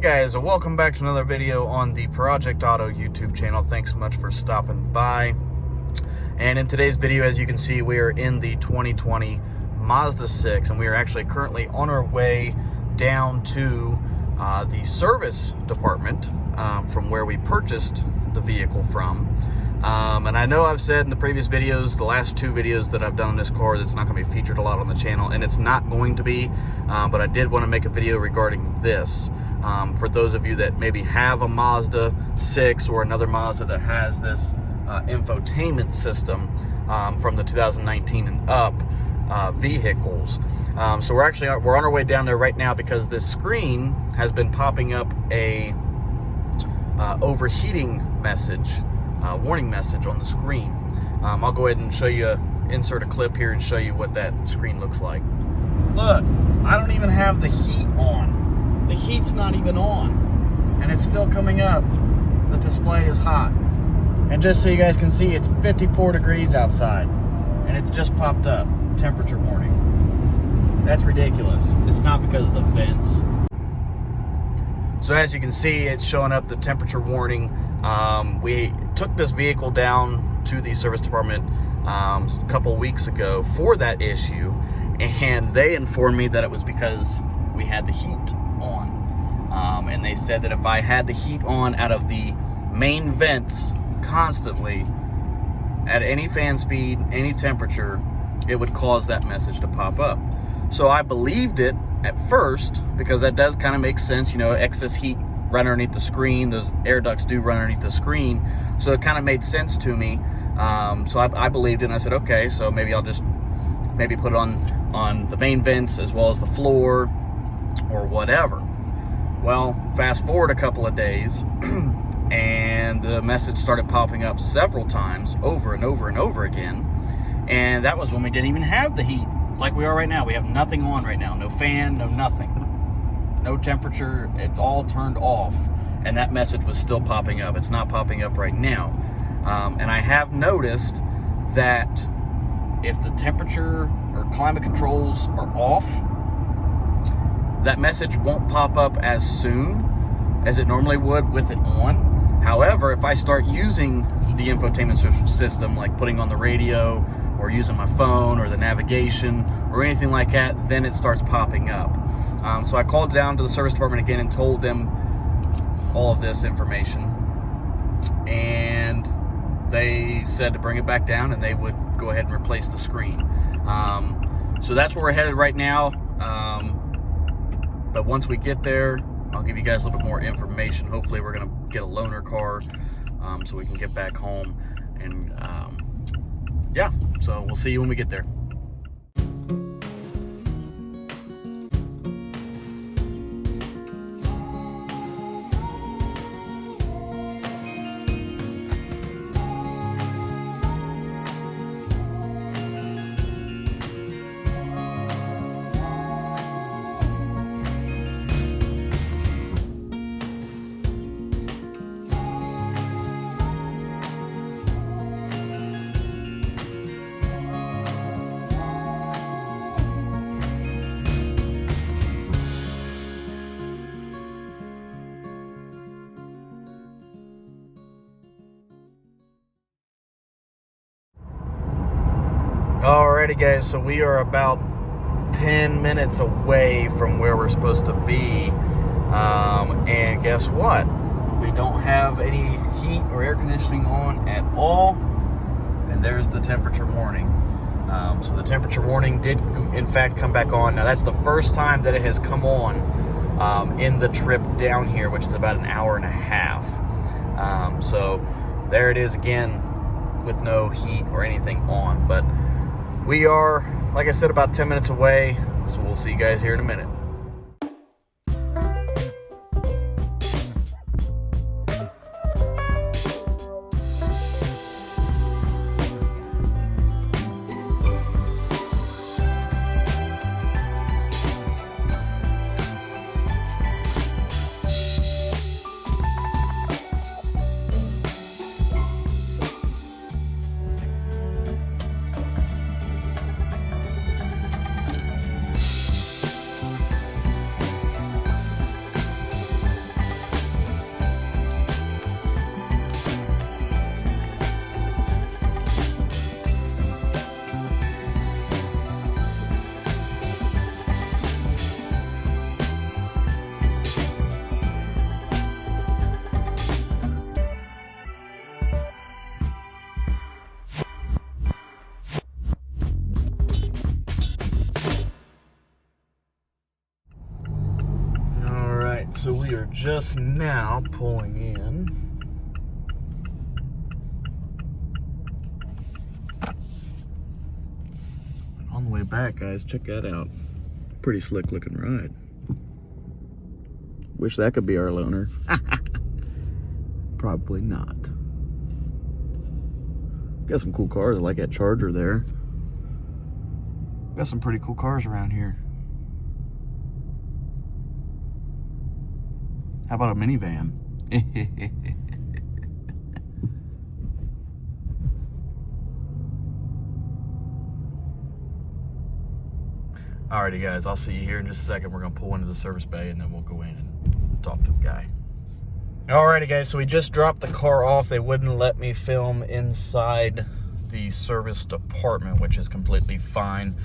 guys, welcome back to another video on the Project Auto YouTube channel. Thanks so much for stopping by. And in today's video, as you can see, we are in the 2020 Mazda 6, and we are actually currently on our way down to the service department from where we purchased the vehicle from. And I know I've said in the previous videos, the last two videos that I've done on this car, that's not going to be featured a lot on the channel, and it's not going to be, but I did want to make a video regarding this. For those of you that maybe have a Mazda 6 or another Mazda that has this infotainment system from the 2019 and up vehicles. So we're on our way down there right now because this screen has been popping up a overheating message. Warning message on the screen. I'll go ahead and show you, insert a clip here and show you what that screen looks like. Look, I don't even have the heat on. The heat's not even on, and it's still coming up. The display is hot. And just so you guys can see, it's 54 degrees outside, and it's just popped up, temperature warning. That's ridiculous. It's not because of the vents. So as you can see, it's showing up the temperature warning. We took this vehicle down to the service department a couple weeks ago for that issue, and they informed me that it was because we had the heat on. And they said that if I had the heat on out of the main vents constantly, at any fan speed, any temperature, it would cause that message to pop up. So I believed it at first, because that does kind of make sense, you know, excess heat run underneath the screen, those air ducts do run underneath the screen, so it kind of made sense to me. So I believed it, and I said, okay, so maybe I'll just put it on the main vents as well as the floor or whatever. Well, fast forward a couple of days and the message started popping up several times over and over and over again, and that was when we didn't even have the heat like we are right now. We have nothing on right now, no fan, no nothing. No temperature, it's all turned off, and that message was still popping up. It's not popping up right now. And I have noticed that if the temperature or climate controls are off, that message won't pop up as soon as it normally would with it on. However, if I start using the infotainment system, like putting on the radio or using my phone or the navigation or anything like that, then it starts popping up. So I called down to the service department again and told them all of this information, and they said to bring it back down and they would go ahead and replace the screen. So that's where we're headed right now. But once we get there, I'll give you guys a little bit more information. Hopefully we're gonna get a loaner car so we can get back home, and yeah, so we'll see you when we get there. Alrighty guys, so we are about 10 minutes away from where we're supposed to be, and guess what? We don't have any heat or air conditioning on at all, and there's the temperature warning. So the temperature warning did in fact come back on. Now that's the first time that it has come on in the trip down here, which is about an hour and a half. So there it is again with no heat or anything on, but we are, like I said, about 10 minutes away, so we'll see you guys here in a minute. we're just now pulling in. On the way back, guys, check that out. Pretty slick looking ride. Wish that could be our loaner. Probably not. Got some cool cars. I like that Charger there. Got some pretty cool cars around here. How about a minivan? Alrighty guys, I'll see you here in just a second. We're gonna pull into the service bay and then we'll go in and talk to the guy. Alrighty guys, so we just dropped the car off. They wouldn't let me film inside the service department, which is completely fine.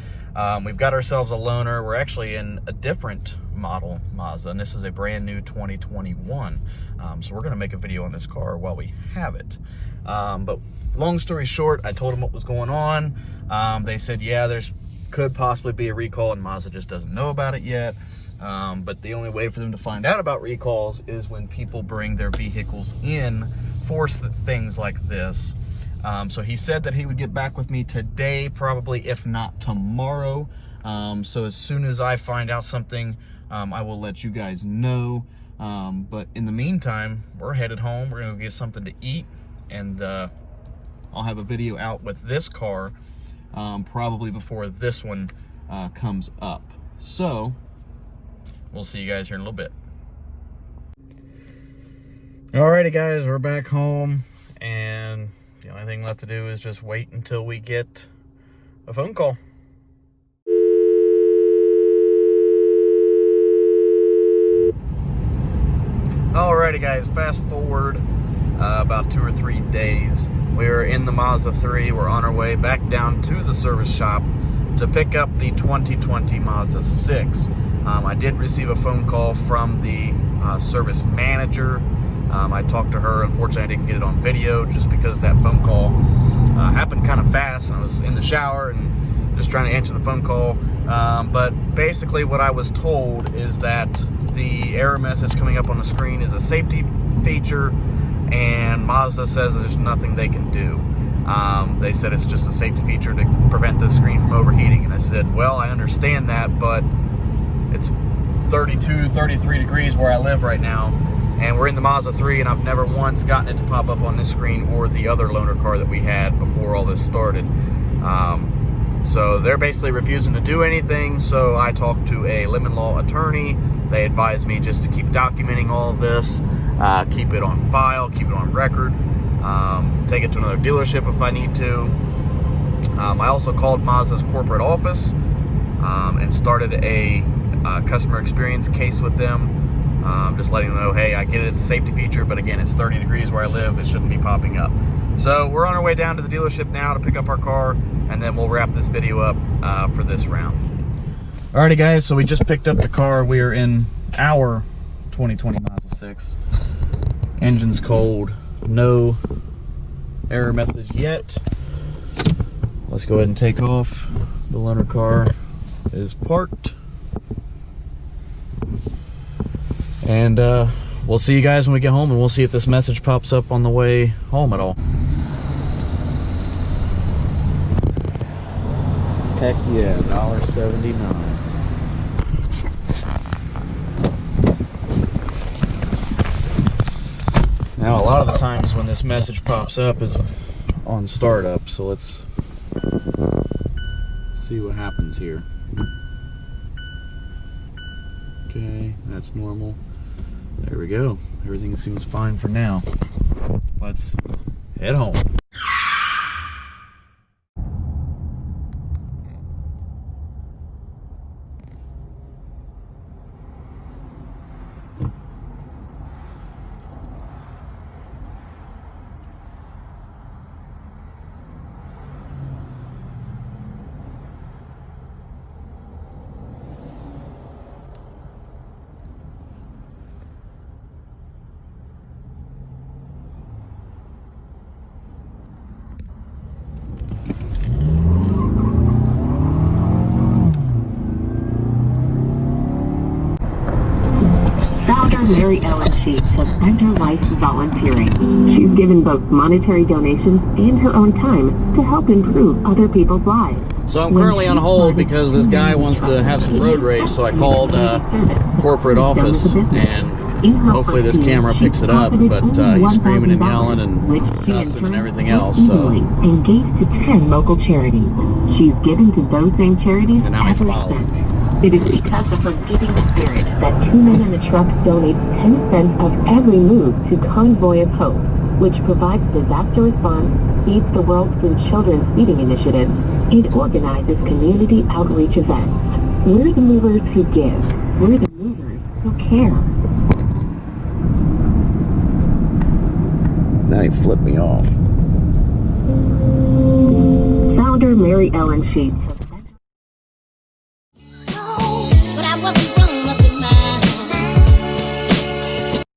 We've got ourselves a loaner. We're actually in a different model Mazda, and this is a brand new 2021. So we're gonna make a video on this car while we have it. But long story short, I told them what was going on. They said, yeah, there's could possibly be a recall, and Mazda just doesn't know about it yet. But the only way for them to find out about recalls is when people bring their vehicles in for things like this. So he said that he would get back with me today, probably, if not tomorrow. So as soon as I find out something, I will let you guys know. But in the meantime, we're headed home. We're gonna go get something to eat, and I'll have a video out with this car probably before this one comes up. So we'll see you guys here in a little bit. Alrighty guys, we're back home, and the only thing left to do is just wait until we get a phone call. Alrighty guys, fast forward about 2 or 3 days. We're in the Mazda 3. We're on our way back down to the service shop to pick up the 2020 Mazda 6. I did receive a phone call from the service manager. I talked to her. Unfortunately, I didn't get it on video just because that phone call happened kind of fast. I was in the shower and just trying to answer the phone call. But basically what I was told is that the error message coming up on the screen is a safety feature, and Mazda says there's nothing they can do. They said it's just a safety feature to prevent the screen from overheating. And I said, well, I understand that, but it's 32, 33 degrees where I live right now, and we're in the Mazda 3, and I've never once gotten it to pop up on this screen or the other loaner car that we had before all this started. So they're basically refusing to do anything. So I talked to a lemon law attorney. They advised me just to keep documenting all of this, keep it on file, keep it on record, take it to another dealership if I need to. I also called Mazda's corporate office and started a customer experience case with them, just letting them know, hey, I get it, it's a safety feature, but again, it's 30 degrees where I live, it shouldn't be popping up. So we're on our way down to the dealership now to pick up our car, and then we'll wrap this video up for this round. Alrighty guys, so we just picked up the car. We are in our 2020 Mazda 6. Engine's cold, no error message yet. Let's go ahead and take off. The loaner car is parked. And we'll see you guys when we get home, and we'll see if this message pops up on the way home at all. Heck yeah, $1.79. Now, a lot of the times when this message pops up is on startup, so let's see what happens here. Okay, that's normal. There we go. Everything seems fine for now. Let's head home. Mary Ellen Sheets has spent her life volunteering. She's given both monetary donations and her own time to help improve other people's lives. So I'm currently on hold because this guy wants to have some road rage, so I called corporate office, and hopefully this camera picks it up, but he's screaming and yelling and cussing and everything else. So. And gave to 10 local charities. She's given to those same charities And now he's every following cent. me. It is because of her giving spirit that 2 men in the truck donate 10 cents of every move to Convoy of Hope, which provides disaster response, feeds the world through children's feeding initiatives, and organizes community outreach events. We're the movers who give. We're the movers who care. Now he flipped me off. Founder Mary Ellen Sheets. But I wasn't